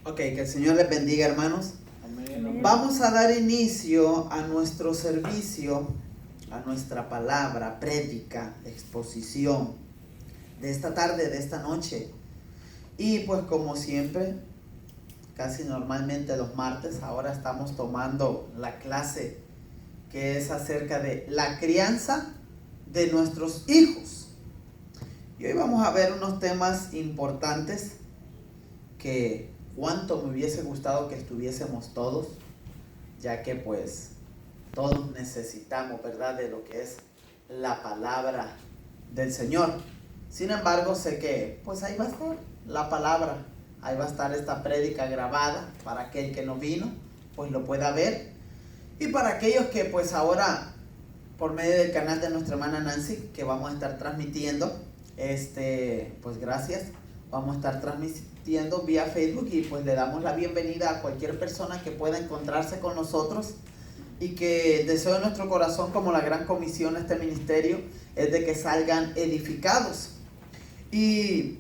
Ok, que el Señor les bendiga, hermanos. Amén. Vamos a dar inicio a nuestro servicio, a nuestra palabra, prédica, exposición de esta tarde, de esta noche. Y pues como siempre, casi normalmente los martes, ahora estamos tomando la clase que es acerca de la crianza de nuestros hijos. Y hoy vamos a ver unos temas importantes que cuánto me hubiese gustado que estuviésemos todos, ya que pues todos necesitamos, ¿verdad?, de lo que es la palabra del Señor. Sin embargo, sé que pues ahí va a estar la palabra, ahí va a estar esta prédica grabada para aquel que no vino, pues lo pueda ver. Y para aquellos que pues ahora, por medio del canal de nuestra hermana Nancy, que vamos a estar transmitiendo, pues gracias, vamos a estar transmitiendo vía Facebook y pues le damos la bienvenida a cualquier persona que pueda encontrarse con nosotros y que deseo en nuestro corazón, como la gran comisión de este ministerio, es de que salgan edificados. Y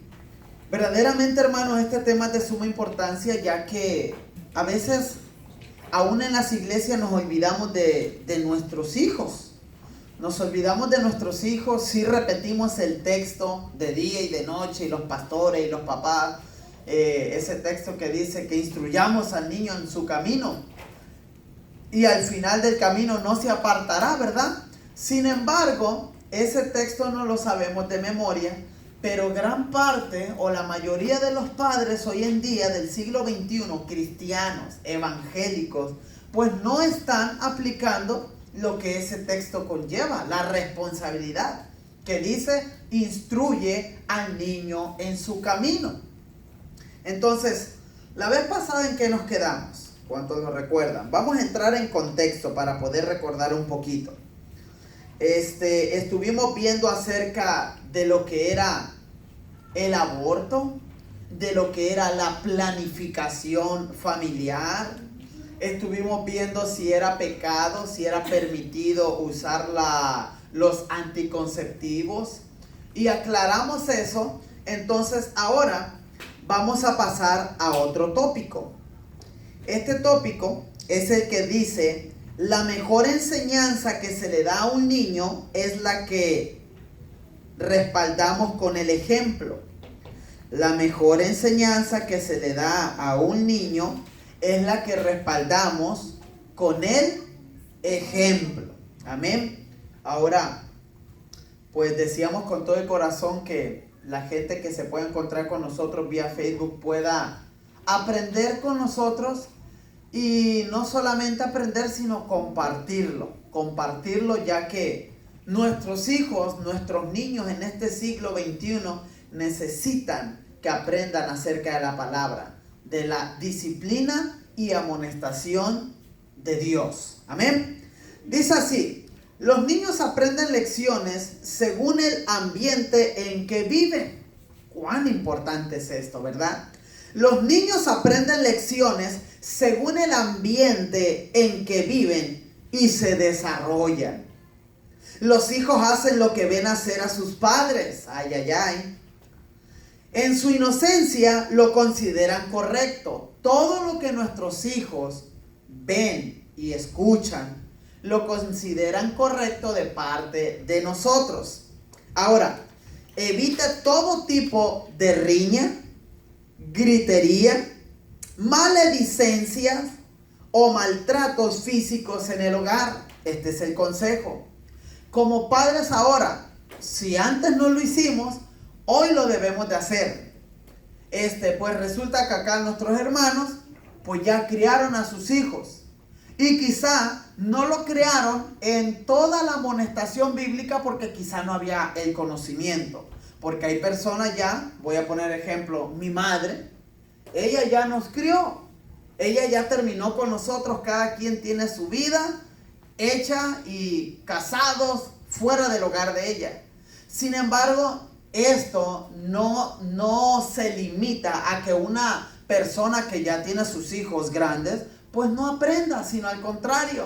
verdaderamente, hermanos, este tema es de suma importancia, ya que a veces, aún en las iglesias, nos olvidamos de nuestros hijos. Nos olvidamos de nuestros hijos, si repetimos el texto de día y de noche, y los pastores y los papás, ese texto que dice que instruyamos al niño en su camino, y al final del camino no se apartará, ¿verdad? Sin embargo, ese texto no lo sabemos de memoria, pero gran parte o la mayoría de los padres hoy en día del siglo XXI, cristianos, evangélicos, pues no están aplicando lo que ese texto conlleva, la responsabilidad que dice, instruye al niño en su camino. Entonces, la vez pasada, ¿en qué nos quedamos? ¿Cuántos lo recuerdan? Vamos a entrar en contexto para poder recordar un poquito. Estuvimos viendo acerca de lo que era el aborto, de lo que era la planificación familiar. Estuvimos viendo si era pecado, si era permitido usar los anticonceptivos. Y aclaramos eso. Entonces ahora vamos a pasar a otro tópico. Este tópico es el que dice: la mejor enseñanza que se le da a un niño es la que respaldamos con el ejemplo. La mejor enseñanza que se le da a un niño es la que respaldamos con el ejemplo. Amén. Ahora, pues decíamos con todo el corazón que la gente que se puede encontrar con nosotros vía Facebook pueda aprender con nosotros, y no solamente aprender, sino compartirlo, ya que nuestros hijos, nuestros niños en este siglo XXI necesitan que aprendan acerca de la palabra, de la disciplina y amonestación de Dios. Amén. Dice así: los niños aprenden lecciones según el ambiente en que viven. Cuán importante es esto, ¿verdad? Los niños aprenden lecciones según el ambiente en que viven y se desarrollan. Los hijos hacen lo que ven hacer a sus padres. Ay, ay, ay. En su inocencia lo consideran correcto. Todo lo que nuestros hijos ven y escuchan lo consideran correcto de parte de nosotros. Ahora, evita todo tipo de riña, gritería, maledicencias o maltratos físicos en el hogar. Este es el consejo. Como padres ahora, si antes no lo hicimos, hoy lo debemos de hacer. Pues resulta que acá nuestros hermanos pues ya criaron a sus hijos, y quizá no lo criaron en toda la amonestación bíblica porque quizá no había el conocimiento. Porque hay personas ya, voy a poner ejemplo, mi madre, ella ya nos crió, ella ya terminó con nosotros, cada quien tiene su vida hecha y casados fuera del hogar de ella. Sin embargo, esto no se limita a que una persona que ya tiene sus hijos grandes pues no aprenda, sino al contrario.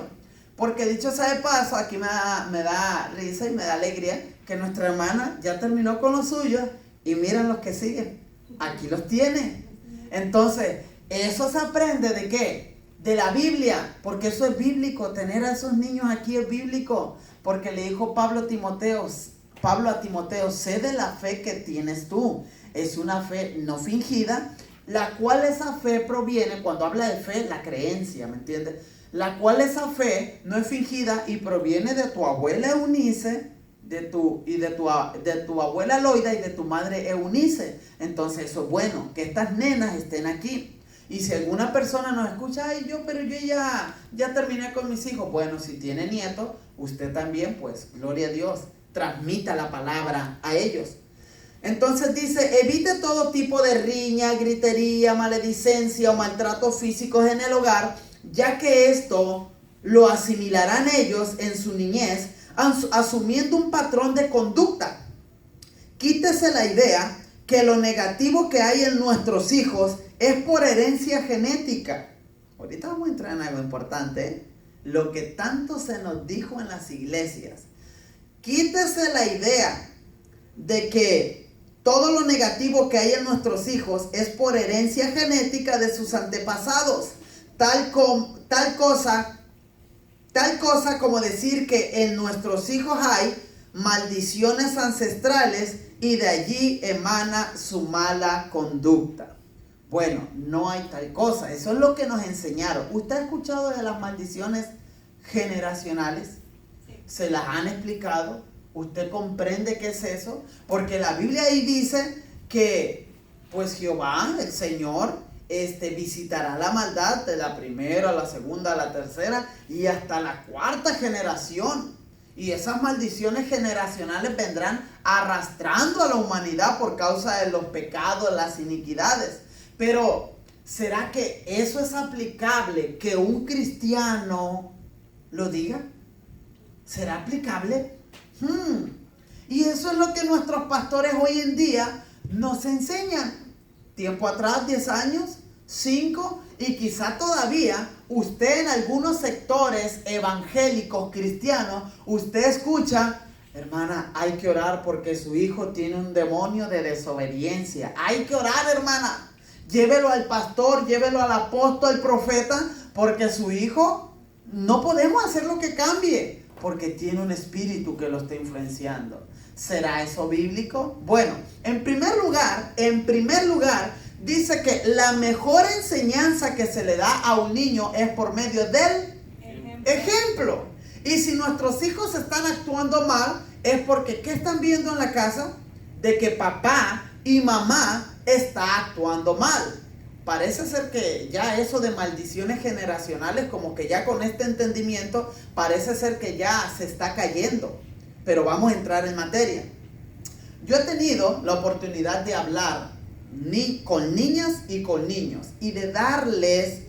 Porque dicho sea de paso, aquí me da risa y me da alegría que nuestra hermana ya terminó con los suyos y miren los que siguen. Aquí los tiene. Entonces, Eso se aprende ¿de qué? De la Biblia, porque eso es bíblico. Tener a esos niños aquí es bíblico, porque le dijo Pablo a Timoteo, sé de la fe que tienes tú. Es una fe no fingida, la cual esa fe proviene, cuando habla de fe, la creencia, ¿me entiendes? La cual esa fe no es fingida y proviene de tu abuela Eunice, de tu abuela Loida y de tu madre Eunice. Entonces eso es bueno, que estas nenas estén aquí. Y si alguna persona nos escucha, pero yo ya terminé con mis hijos. Bueno, si tiene nietos, usted también, pues, gloria a Dios, transmita la palabra a ellos. Entonces dice, evite todo tipo de riña, gritería, maledicencia o maltratos físicos en el hogar, ya que esto lo asimilarán ellos en su niñez, asumiendo un patrón de conducta. Quítese la idea que lo negativo que hay en nuestros hijos es por herencia genética. Ahorita vamos a entrar en algo importante, ¿eh? Lo que tanto se nos dijo en las iglesias. Quítese la idea de que todo lo negativo que hay en nuestros hijos es por herencia genética de sus antepasados. Tal cosa como decir que en nuestros hijos hay maldiciones ancestrales y de allí emana su mala conducta. Bueno, no hay tal cosa. Eso es lo que nos enseñaron. ¿Usted ha escuchado de las maldiciones generacionales? Sí. ¿Se las han explicado? ¿Usted comprende qué es eso? Porque la Biblia ahí dice que pues Jehová, el Señor, visitará la maldad de la primera, la segunda, la tercera y hasta la cuarta generación. Y esas maldiciones generacionales vendrán arrastrando a la humanidad por causa de los pecados, las iniquidades. Pero, ¿será que eso es aplicable que un cristiano lo diga? ¿Será aplicable? Y eso es lo que nuestros pastores hoy en día nos enseñan. Tiempo atrás, 10 años, 5, y quizá todavía usted en algunos sectores evangélicos cristianos, usted escucha, hermana, hay que orar porque su hijo tiene un demonio de desobediencia. Hay que orar, hermana. Llévelo al pastor, llévelo al apóstol, al profeta, porque su hijo no podemos hacerlo que cambie, porque tiene un espíritu que lo está influenciando. ¿Será eso bíblico? Bueno, en primer lugar, dice que la mejor enseñanza que se le da a un niño es por medio del ejemplo. Y si nuestros hijos están actuando mal, es porque ¿qué están viendo en la casa? De que papá y mamá está actuando mal. Parece ser que ya eso de maldiciones generacionales, como que ya con este entendimiento, parece ser que ya se está cayendo. Pero vamos a entrar en materia. Yo he tenido la oportunidad de hablar con niñas y con niños y de darles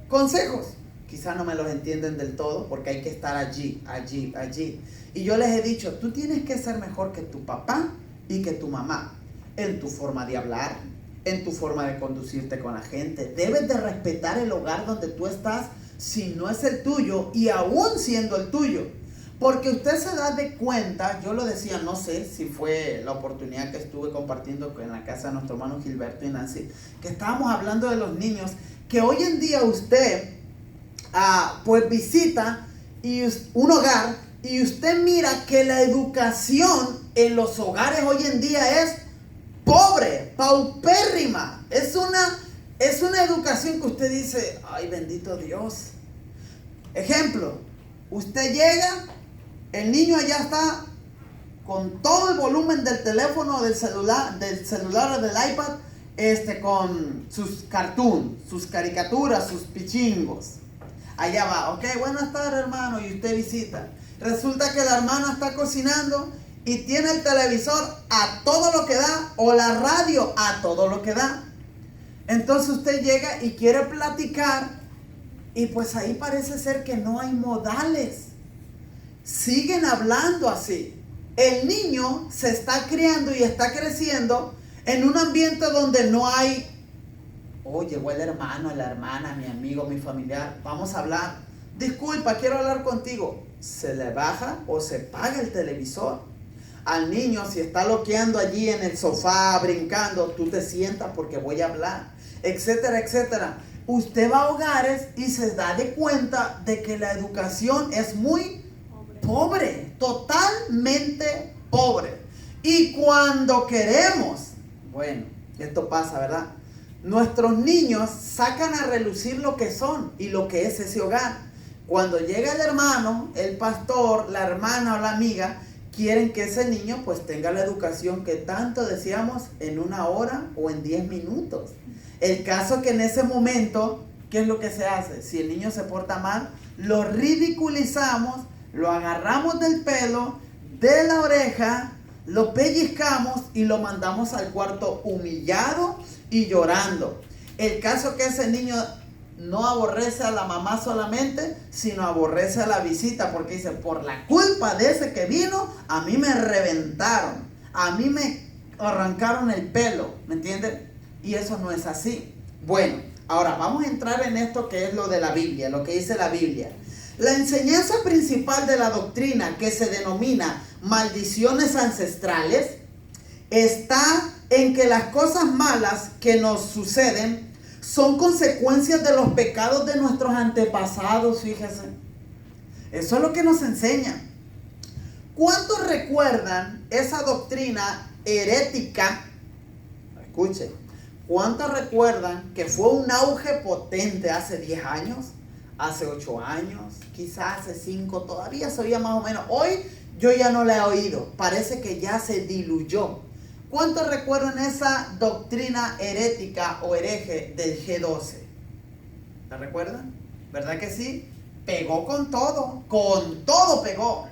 consejos. Quizás no me los entienden del todo porque hay que estar allí. Y yo les he dicho, tú tienes que ser mejor que tu papá y que tu mamá en tu forma de hablar, en tu forma de conducirte con la gente. Debes de respetar el hogar donde tú estás si no es el tuyo y aún siendo el tuyo. Porque usted se da de cuenta, yo lo decía, no sé si fue la oportunidad que estuve compartiendo en la casa de nuestro hermano Gilberto y Nancy, que estábamos hablando de los niños, que hoy en día usted pues visita un hogar y usted mira que la educación en los hogares hoy en día es pobre, paupérrima. Es una educación que usted dice, ay, bendito Dios. Ejemplo, usted llega, el niño allá está con todo el volumen del teléfono, del celular o del iPad, con sus cartoons, sus caricaturas, sus pichingos. Allá va, ok, buenas tardes, hermano, y usted visita. Resulta que la hermana está cocinando y tiene el televisor a todo lo que da, o la radio a todo lo que da. Entonces usted llega y quiere platicar, y pues ahí parece ser que no hay modales. Siguen hablando así. El niño se está criando y está creciendo en un ambiente donde no hay, llegó el hermano, la hermana, mi amigo, mi familiar, vamos a hablar. Disculpa, quiero hablar contigo. Se le baja o se paga el televisor. Al niño, si está loqueando allí en el sofá, brincando, tú te sientas porque voy a hablar, etcétera, etcétera. usted va a hogares y se da de cuenta de que la educación es muy pobre, totalmente pobre. Y cuando queremos, bueno, esto pasa, ¿verdad? Nuestros niños sacan a relucir lo que son y lo que es ese hogar. Cuando llega el hermano, el pastor, la hermana o la amiga, quieren que ese niño pues tenga la educación que tanto deseamos en 1 hora o en 10 minutos. El caso que en ese momento, ¿qué es lo que se hace? Si el niño se porta mal, lo ridiculizamos, lo agarramos del pelo, de la oreja, lo pellizcamos y lo mandamos al cuarto humillado y llorando. El caso que ese niño no aborrece a la mamá solamente, sino aborrece a la visita, porque dice, por la culpa de ese que vino, a mí me reventaron, a mí me arrancaron el pelo, ¿me entienden? Y eso no es así. Bueno, ahora vamos a entrar en esto que es lo de la Biblia, lo que dice la Biblia. La enseñanza principal de la doctrina, que se denomina maldiciones ancestrales, está en que las cosas malas que nos suceden son consecuencias de los pecados de nuestros antepasados, fíjese. Eso es lo que nos enseña. ¿Cuántos recuerdan esa doctrina herética? Escuche, ¿cuántos recuerdan que fue un auge potente hace 10 años? Hace 8 años, quizás hace 5, todavía se oía más o menos. Hoy yo ya no la he oído, parece que ya se diluyó. ¿Cuántos recuerdan esa doctrina herética o hereje del G12? ¿La recuerdan? ¿Verdad que sí? Pegó con todo pegó.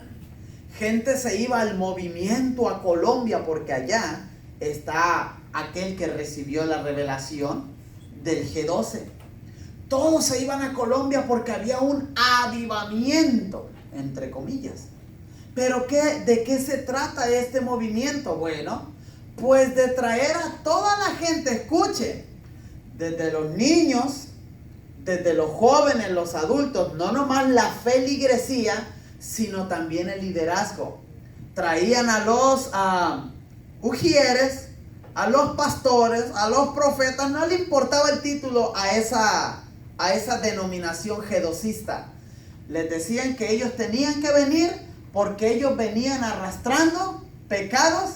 Gente se iba al movimiento a Colombia porque allá está aquel que recibió la revelación del G12. Todos se iban a Colombia porque había un avivamiento, entre comillas. ¿Pero de qué se trata este movimiento? Bueno, pues de traer a toda la gente, escuche, desde los niños, desde los jóvenes, los adultos, no nomás la feligresía, sino también el liderazgo. Traían a los ujieres, a los pastores, a los profetas, no le importaba el título a esa denominación gedocista. Les decían que ellos tenían que venir porque ellos venían arrastrando pecados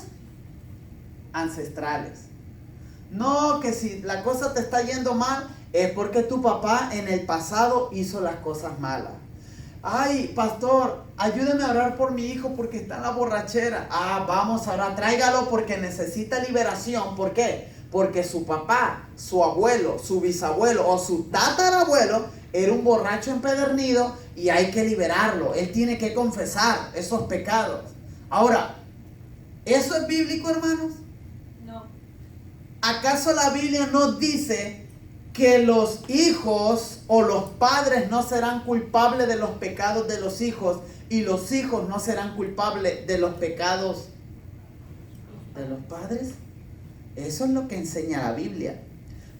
ancestrales. No, que si la cosa te está yendo mal es porque tu papá en el pasado hizo las cosas malas. Ay, pastor, ayúdeme a orar por mi hijo porque está en la borrachera. Vamos a orar, tráigalo porque necesita liberación. ¿Por qué? Porque su papá, su abuelo, su bisabuelo o su tatarabuelo era un borracho empedernido y hay que liberarlo. Él tiene que confesar esos pecados. Ahora, ¿eso es bíblico, hermanos? No. ¿Acaso la Biblia nos dice que los hijos o los padres no serán culpables de los pecados de los hijos y los hijos no serán culpables de los pecados de los padres? Eso es lo que enseña la Biblia.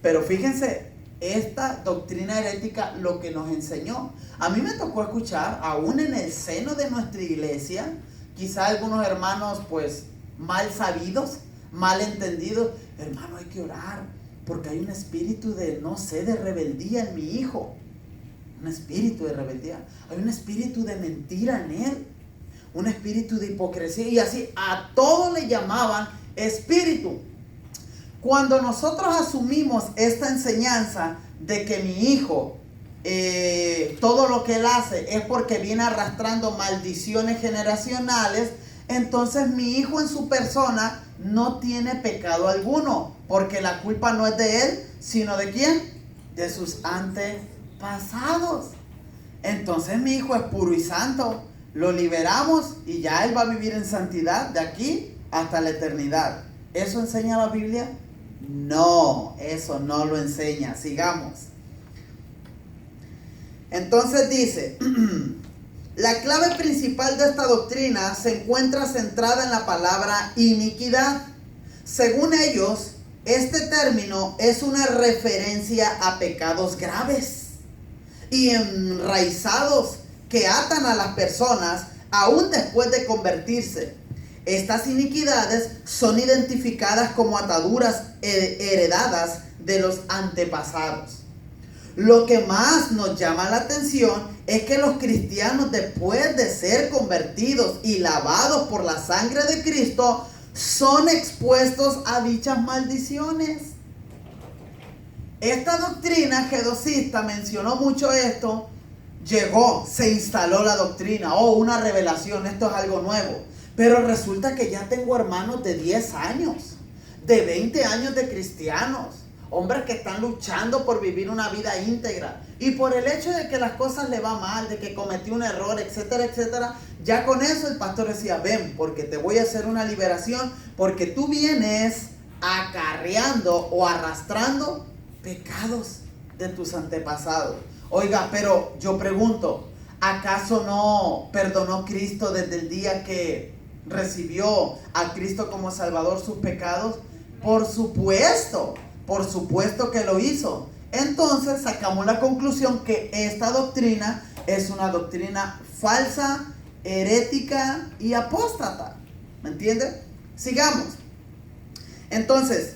Pero fíjense, esta doctrina herética lo que nos enseñó. A mí me tocó escuchar, aún en el seno de nuestra iglesia, quizá algunos hermanos pues mal sabidos, mal entendidos. Hermano, hay que orar porque hay un espíritu de, no sé, de rebeldía en mi hijo. Un espíritu de rebeldía. Hay un espíritu de mentira en él. Un espíritu de hipocresía. Y así a todo le llamaban espíritu. Cuando nosotros asumimos esta enseñanza de que mi hijo, todo lo que él hace es porque viene arrastrando maldiciones generacionales, entonces mi hijo en su persona no tiene pecado alguno, porque la culpa no es de él, sino ¿de quién? De sus antepasados. Entonces mi hijo es puro y santo, lo liberamos y ya él va a vivir en santidad de aquí hasta la eternidad. ¿Eso enseña la Biblia? No, eso no lo enseña. Sigamos. Entonces dice, la clave principal de esta doctrina se encuentra centrada en la palabra iniquidad. Según ellos, este término es una referencia a pecados graves y enraizados que atan a las personas aún después de convertirse. Estas iniquidades son identificadas como ataduras heredadas de los antepasados. lo que más nos llama la atención es que los cristianos, después de ser convertidos y lavados por la sangre de Cristo, son expuestos a dichas maldiciones. Esta doctrina gedocista mencionó mucho esto. Llegó, se instaló la doctrina, una revelación, esto es algo nuevo. Pero resulta que ya tengo hermanos de 10 años, de 20 años de cristianos, hombres que están luchando por vivir una vida íntegra. Y por el hecho de que las cosas le va mal, de que cometí un error, etcétera, etcétera, ya con eso el pastor decía, ven, porque te voy a hacer una liberación, porque tú vienes acarreando o arrastrando pecados de tus antepasados. Oiga, pero yo pregunto, ¿acaso no perdonó Cristo desde el día que recibió a Cristo como Salvador sus pecados? Por supuesto que lo hizo. Entonces sacamos la conclusión que esta doctrina es una doctrina falsa, herética y apóstata. ¿Me entiende? Sigamos. Entonces,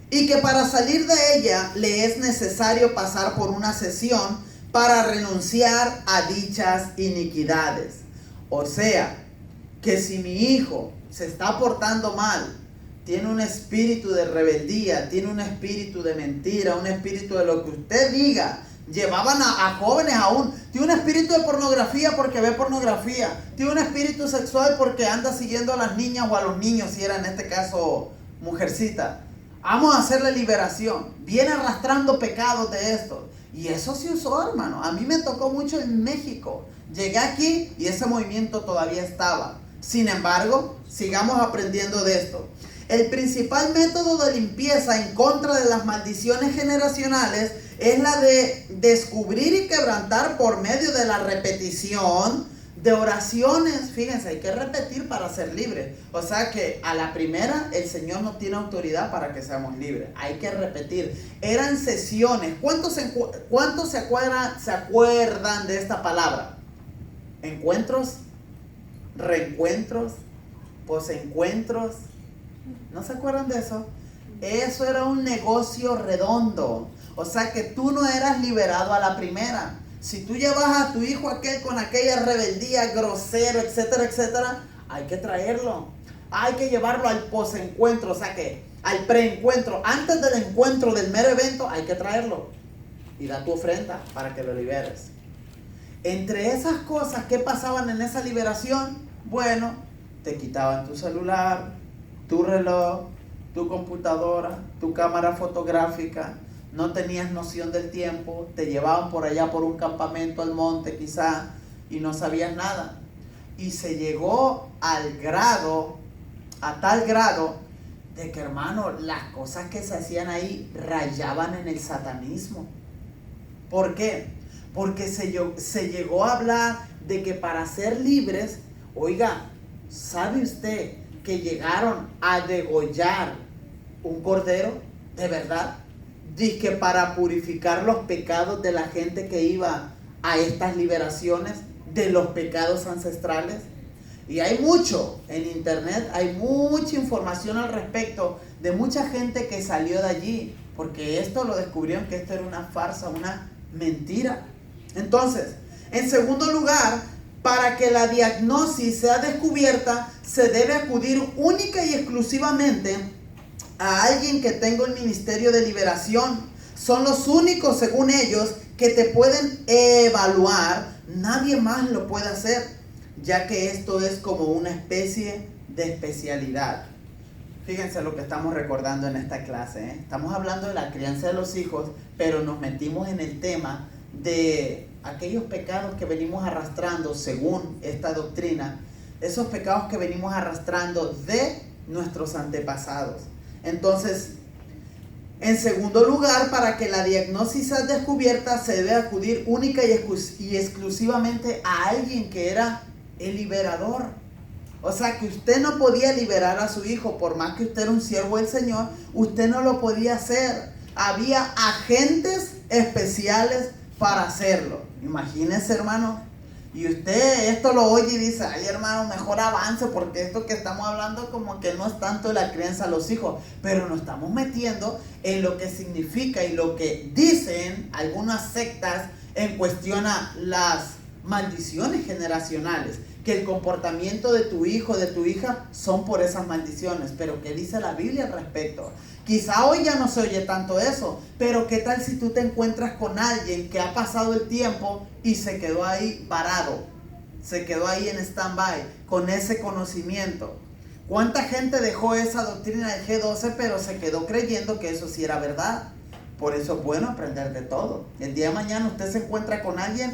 y que para salir de ella le es necesario pasar por una sesión para renunciar a dichas iniquidades. O sea, que si mi hijo se está portando mal, tiene un espíritu de rebeldía, tiene un espíritu de mentira, un espíritu de lo que usted diga, llevaban a jóvenes aún, tiene un espíritu de pornografía porque ve pornografía, tiene un espíritu sexual porque anda siguiendo a las niñas o a los niños, si era en este caso mujercita. Vamos a hacerle liberación. Viene arrastrando pecados de esto. Y eso se usó, hermano. A mí me tocó mucho en México. Llegué aquí y ese movimiento todavía estaba. Sin embargo, sigamos aprendiendo de esto. El principal método de limpieza en contra de las maldiciones generacionales es la de descubrir y quebrantar por medio de la repetición de oraciones. Fíjense, hay que repetir para ser libres. O sea que a la primera el Señor no tiene autoridad para que seamos libres. Hay que repetir. Eran sesiones. ¿Cuántos se acuerdan de esta palabra? Encuentros, reencuentros, posencuentros. ¿No se acuerdan de eso? Eso era un negocio redondo. O sea que tú no eras liberado a la primera. Si tú llevas a tu hijo aquel con aquella rebeldía, grosero, etcétera, etcétera, hay que traerlo. Hay que llevarlo al posencuentro, o sea que al preencuentro. Antes del encuentro del mero evento, hay que traerlo. Y da tu ofrenda para que lo liberes. Entre esas cosas, ¿qué pasaban en esa liberación? Bueno, te quitaban tu celular, tu reloj, tu computadora, tu cámara fotográfica. No tenías noción del tiempo, te llevaban por allá por un campamento al monte quizá y no sabías nada. Y se llegó a tal grado de que, hermano, las cosas que se hacían ahí rayaban en el satanismo. ¿Por qué? Porque se llegó a hablar de que para ser libres, oiga, ¿sabe usted que llegaron a degollar un cordero? ¿De verdad? Dice para purificar los pecados de la gente que iba a estas liberaciones de los pecados ancestrales. Y hay mucho en internet, hay mucha información al respecto de mucha gente que salió de allí, porque esto lo descubrieron que esto era una farsa, una mentira. Entonces, en segundo lugar, para que la diagnosis sea descubierta, se debe acudir única y exclusivamente a alguien que tenga un ministerio de liberación. Son los únicos, según ellos, que te pueden evaluar. Nadie más lo puede hacer, ya que esto es como una especie de especialidad. Fíjense lo que estamos recordando en esta clase, ¿eh? Estamos hablando de la crianza de los hijos, pero nos metimos en el tema de aquellos pecados que venimos arrastrando según esta doctrina, esos pecados que venimos arrastrando de nuestros antepasados. Entonces, en segundo lugar, para que la diagnosis sea descubierta, se debe acudir única y exclusivamente a alguien que era el liberador. O sea, que usted no podía liberar a su hijo, por más que usted era un siervo del Señor, usted no lo podía hacer. Había agentes especiales para hacerlo. Imagínense, hermano, Y usted esto lo oye y dice, ay hermano, mejor avance, porque esto que estamos hablando como que no es tanto la crianza a los hijos, pero nos estamos metiendo en lo que significa y lo que dicen algunas sectas en cuestión a las maldiciones generacionales, que el comportamiento de tu hijo, de tu hija, son por esas maldiciones. Pero ¿qué dice la Biblia al respecto? Quizá hoy ya no se oye tanto eso, pero ¿qué tal si tú te encuentras con alguien que ha pasado el tiempo y se quedó ahí varado? Se quedó ahí en stand-by, con ese conocimiento. ¿Cuánta gente dejó esa doctrina del G12, pero se quedó creyendo que eso sí era verdad? Por eso es bueno aprender de todo. El día de mañana usted se encuentra con alguien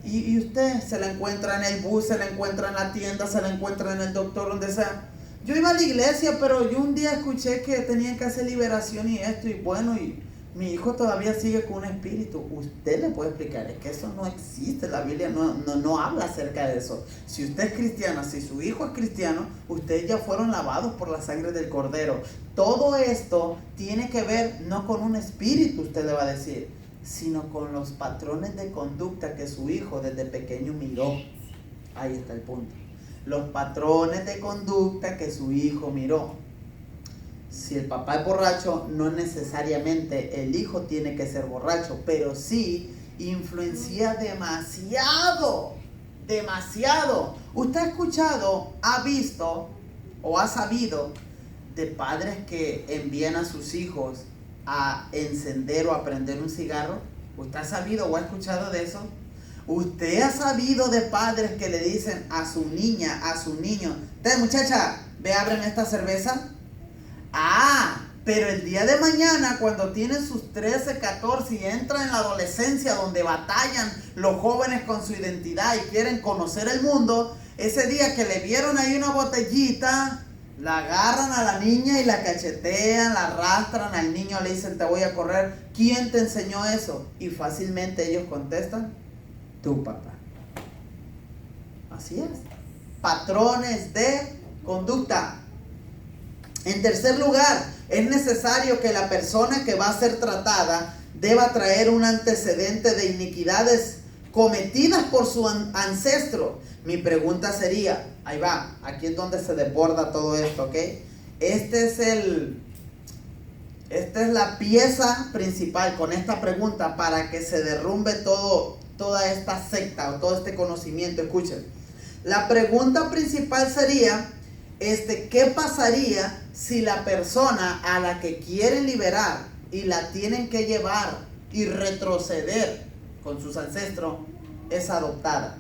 y usted se la encuentra en el bus, se la encuentra en la tienda, se la encuentra en el doctor, donde sea. Yo iba a la iglesia, pero yo un día escuché que tenían que hacer liberación y esto, y bueno, y mi hijo todavía sigue con un espíritu. Usted le puede explicar, es que eso no existe, la Biblia no habla acerca de eso. Si usted es cristiano, si su hijo es cristiano, ustedes ya fueron lavados por la sangre del Cordero. Todo esto tiene que ver no con un espíritu, usted le va a decir, sino con los patrones de conducta que su hijo desde pequeño miró. Ahí está el punto. Los patrones de conducta que su hijo miró. Si el papá es borracho, no necesariamente el hijo tiene que ser borracho, pero sí influencia demasiado. ¿Usted ha escuchado, ha visto o ha sabido de padres que envían a sus hijos a encender o a prender un cigarro? ¿Usted ha sabido o ha escuchado de eso? ¿Usted ha sabido de padres que le dicen a su niña, a su niño, muchacha, ve, ábreme esta cerveza? Pero el día de mañana, cuando tienen sus 13, 14 y entran en la adolescencia, donde batallan los jóvenes con su identidad y quieren conocer el mundo, ese día que le vieron ahí una botellita, la agarran a la niña y la cachetean, la arrastran al niño, le dicen, te voy a correr. ¿Quién te enseñó eso? Y fácilmente ellos contestan, tu papá. Así es. Patrones de conducta. En tercer lugar, es necesario que la persona que va a ser tratada deba traer un antecedente de iniquidades cometidas por su ancestro. Mi pregunta sería, ahí va, aquí es donde se desborda todo esto, ¿ok? Esta es la pieza principal con esta pregunta para que se derrumbe toda esta secta o todo este conocimiento. Escuchen, la pregunta principal sería, ¿qué pasaría si la persona a la que quieren liberar y la tienen que llevar y retroceder con sus ancestros es adoptada?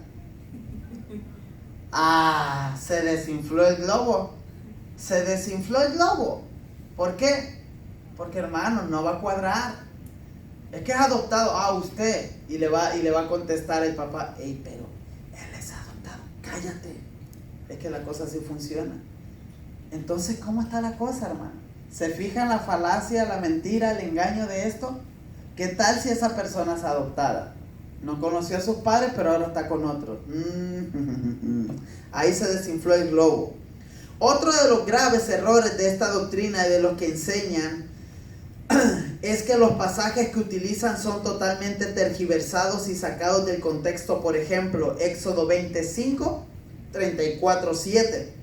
Se desinfló el globo. Se desinfló el globo. ¿Por qué? Porque, hermano, no va a cuadrar. Es que es adoptado. Usted. Y le va a contestar el papá, pero él es adoptado. Cállate. Es que la cosa así funciona. Entonces, ¿cómo está la cosa, hermano? ¿Se fija en la falacia, la mentira, el engaño de esto? ¿Qué tal si esa persona es adoptada? No conoció a sus padres, pero ahora está con otros. Ahí se desinfló el globo. Otro de los graves errores de esta doctrina y de los que enseñan es que los pasajes que utilizan son totalmente tergiversados y sacados del contexto. Por ejemplo, Éxodo 25, 34, 7.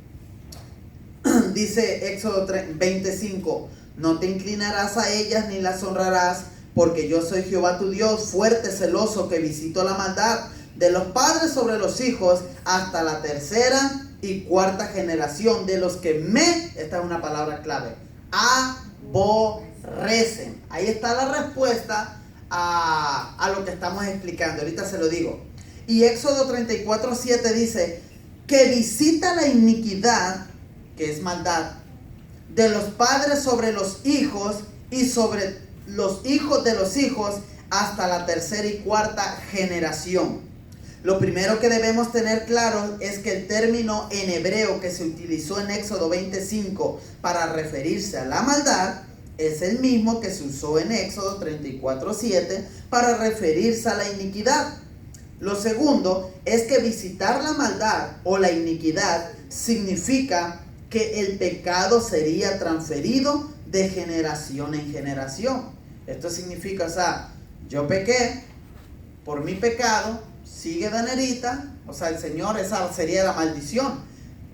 Dice Éxodo 25, no te inclinarás a ellas ni las honrarás, porque yo soy Jehová tu Dios, fuerte, celoso, que visito la maldad de los padres sobre los hijos hasta la tercera y cuarta generación de los que esta es una palabra clave, aborrecen. Ahí está la respuesta a lo que estamos explicando. Ahorita se lo digo. Y Éxodo 34, 7 dice, que visita la iniquidad, que es maldad, de los padres sobre los hijos y sobre los hijos de los hijos hasta la tercera y cuarta generación. Lo primero que debemos tener claro es que el término en hebreo que se utilizó en Éxodo 25 para referirse a la maldad es el mismo que se usó en Éxodo 34:7 para referirse a la iniquidad. Lo segundo es que visitar la maldad o la iniquidad significa que el pecado sería transferido de generación en generación. Esto significa, yo pequé, por mi pecado sigue Danerita, o sea, el Señor, esa sería la maldición.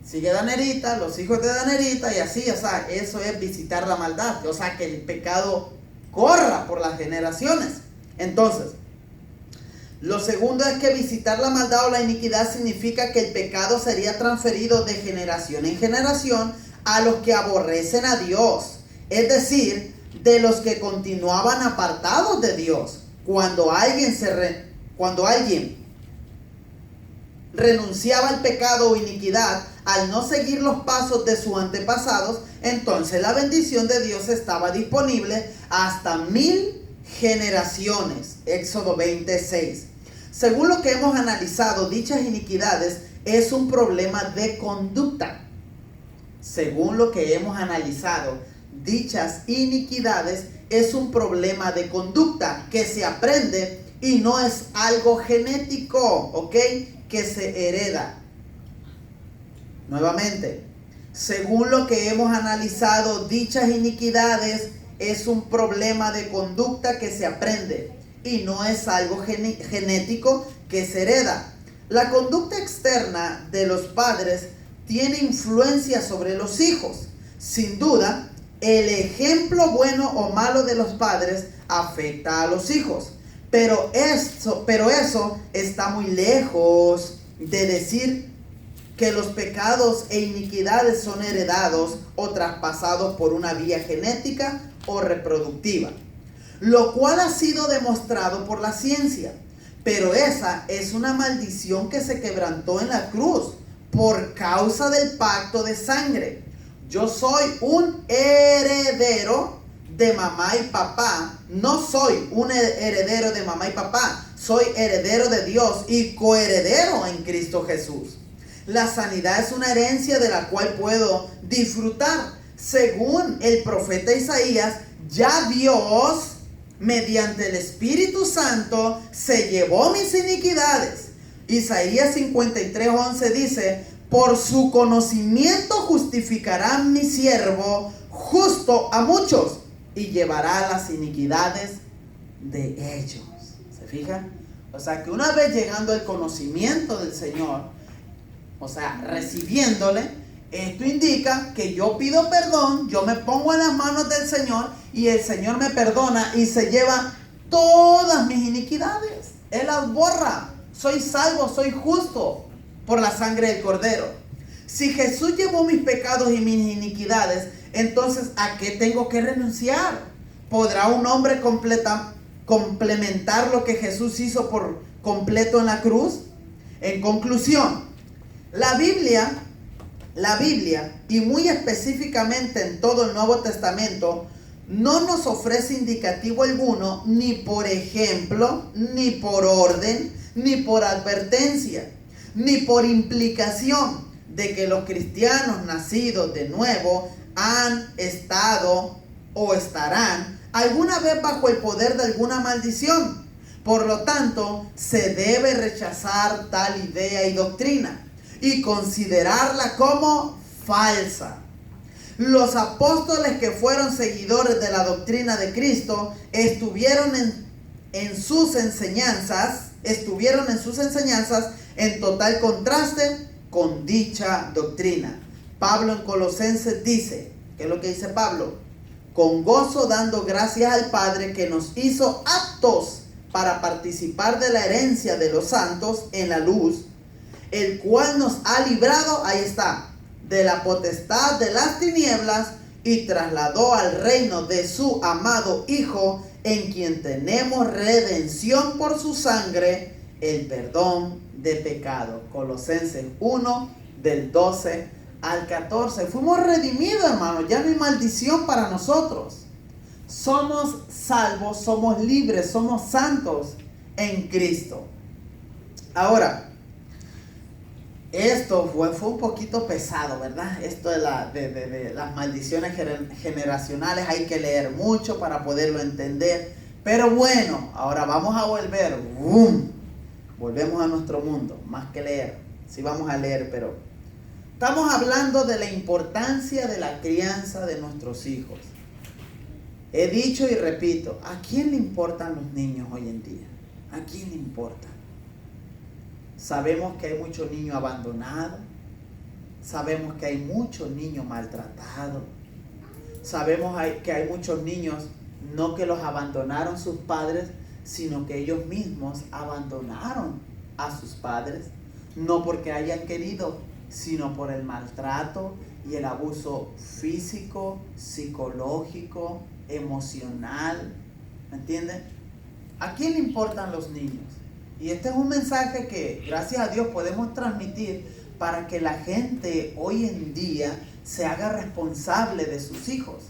Sigue Danerita, los hijos de Danerita y así, o sea, eso es visitar la maldad, o sea, que el pecado corra por las generaciones. Entonces, lo segundo es que visitar la maldad o la iniquidad significa que el pecado sería transferido de generación en generación a los que aborrecen a Dios, es decir, de los que continuaban apartados de Dios. Cuando alguien renunciaba al pecado o iniquidad al no seguir los pasos de sus antepasados, entonces la bendición de Dios estaba disponible hasta 1000 generaciones. Éxodo 26. Según lo que hemos analizado, dichas iniquidades es un problema de conducta. Según lo que hemos analizado, dichas iniquidades es un problema de conducta que se aprende y no es algo genético, ¿ok? Que se hereda. Nuevamente, según lo que hemos analizado, dichas iniquidades es un problema de conducta que se aprende y no es algo genético que se hereda. La conducta externa de los padres tiene influencia sobre los hijos. Sin duda, el ejemplo bueno o malo de los padres afecta a los hijos. Pero eso está muy lejos de decir que los pecados e iniquidades son heredados o traspasados por una vía genética o reproductiva, lo cual ha sido demostrado por la ciencia. Pero esa es una maldición que se quebrantó en la cruz por causa del pacto de sangre. Yo soy un heredero de mamá y papá. No soy un heredero de mamá y papá. Soy heredero de Dios y coheredero en Cristo Jesús. La sanidad es una herencia de la cual puedo disfrutar. Según el profeta Isaías, ya Dios, mediante el Espíritu Santo, se llevó mis iniquidades. Isaías 53:11 dice: por su conocimiento justificará mi siervo justo a muchos y llevará las iniquidades de ellos. ¿Se fijan? O sea que una vez llegando al conocimiento del Señor, o sea, recibiéndole, esto indica que yo pido perdón, yo me pongo en las manos del Señor y el Señor me perdona y se lleva todas mis iniquidades. Él las borra. Soy salvo, soy justo por la sangre del Cordero. Si Jesús llevó mis pecados y mis iniquidades, entonces ¿a qué tengo que renunciar? ¿Podrá un hombre complementar lo que Jesús hizo por completo en la cruz? En conclusión, la Biblia, y muy específicamente en todo el Nuevo Testamento, no nos ofrece indicativo alguno, ni por ejemplo, ni por orden, ni por advertencia, ni por implicación de que los cristianos nacidos de nuevo han estado o estarán alguna vez bajo el poder de alguna maldición. Por lo tanto, se debe rechazar tal idea y doctrina y considerarla como falsa. Los apóstoles que fueron seguidores de la doctrina de Cristo estuvieron en sus enseñanzas en total contraste con dicha doctrina. Pablo en Colosenses dice, ¿qué es lo que dice Pablo? Con gozo dando gracias al Padre que nos hizo aptos para participar de la herencia de los santos en la luz, el cual nos ha librado, ahí está, de la potestad de las tinieblas y trasladó al reino de su amado Hijo, en quien tenemos redención por su sangre, el perdón de pecado. Colosenses 1, del 12 al 14. Fuimos redimidos, hermanos, ya no hay maldición para nosotros. Somos salvos, somos libres, somos santos en Cristo. Ahora, esto fue un poquito pesado, ¿verdad? Esto de las maldiciones generacionales hay que leer mucho para poderlo entender. Pero bueno, ahora vamos a volver. Volvemos a nuestro mundo, más que leer. Sí vamos a leer, pero estamos hablando de la importancia de la crianza de nuestros hijos. He dicho y repito, ¿a quién le importan los niños hoy en día? ¿A quién le importan? Sabemos que hay muchos niños abandonados. Sabemos que hay muchos niños maltratados. Sabemos que hay muchos niños no que los abandonaron sus padres, sino que ellos mismos abandonaron a sus padres. No porque hayan querido, sino por el maltrato y el abuso físico, psicológico, emocional. ¿Me entienden? ¿A quién le importan los niños? Y este es un mensaje que, gracias a Dios, podemos transmitir para que la gente hoy en día se haga responsable de sus hijos.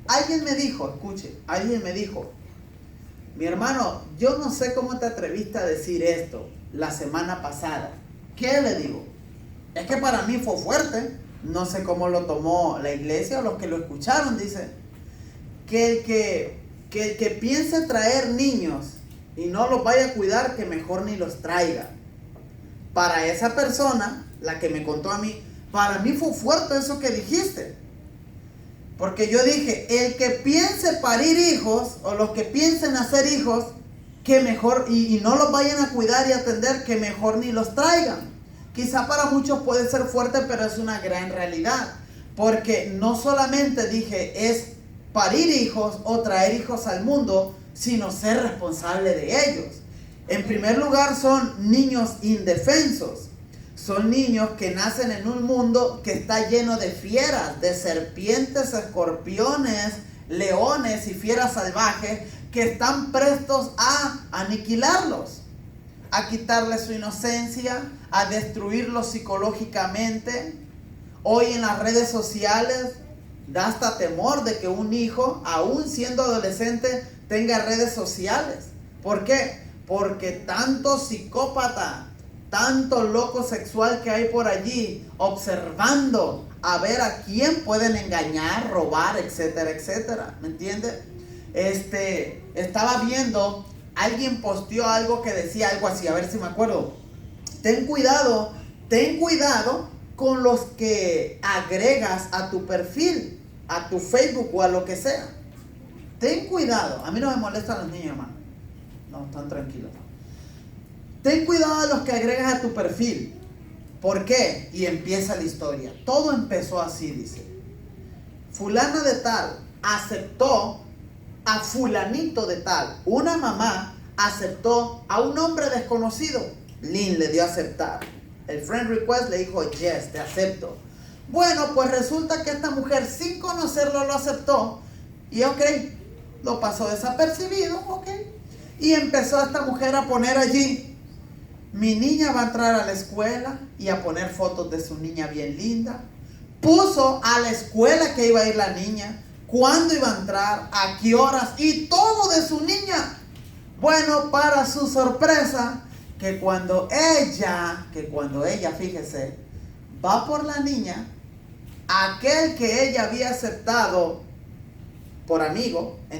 Alguien me dijo, escuche, alguien me dijo, mi hermano, yo no sé cómo te atreviste a decir esto la semana pasada. ¿Qué le digo? Es que para mí fue fuerte. No sé cómo lo tomó la iglesia o los que lo escucharon. Dice que el que piense traer niños y no los vaya a cuidar, que mejor ni los traiga. Para esa persona, la que me contó a mí, para mí fue fuerte eso que dijiste. Porque yo dije, el que piense parir hijos, o los que piensen hacer hijos, que mejor, y no los vayan a cuidar y atender, que mejor ni los traigan. Quizá para muchos puede ser fuerte, pero es una gran realidad. Porque no solamente dije es parir hijos o traer hijos al mundo, sino ser responsable de ellos. En primer lugar, son niños indefensos. Son niños que nacen en un mundo que está lleno de fieras, de serpientes, escorpiones, leones y fieras salvajes que están prestos a aniquilarlos, a quitarles su inocencia, a destruirlos psicológicamente. Hoy en las redes sociales da hasta temor de que un hijo, aún siendo adolescente, tenga redes sociales. ¿Por qué? Porque tanto psicópata, tanto loco sexual que hay por allí, observando a ver a quién pueden engañar, robar, etcétera, etcétera. ¿Me entiendes? Estaba viendo, alguien posteó algo que decía algo así, a ver si me acuerdo. Ten cuidado con los que agregas a tu perfil, a tu Facebook o a lo que sea. Ten cuidado. A mí no me molestan los niños, hermano. No, están tranquilos. Ten cuidado a los que agregas a tu perfil. ¿Por qué? Y empieza la historia. Todo empezó así, dice. Fulana de tal aceptó a fulanito de tal. Una mamá aceptó a un hombre desconocido. Lynn le dio a aceptar. El friend request le dijo, yes, te acepto. Bueno, pues resulta que esta mujer sin conocerlo lo aceptó. Y ok, lo pasó desapercibido, ok. Y empezó esta mujer a poner allí, mi niña va a entrar a la escuela, y a poner fotos de su niña bien linda. Puso a la escuela que iba a ir la niña, cuándo iba a entrar, a qué horas, y todo de su niña. Bueno, para su sorpresa, que cuando ella, fíjese, va por la niña, aquel que ella había aceptado por amigo, entre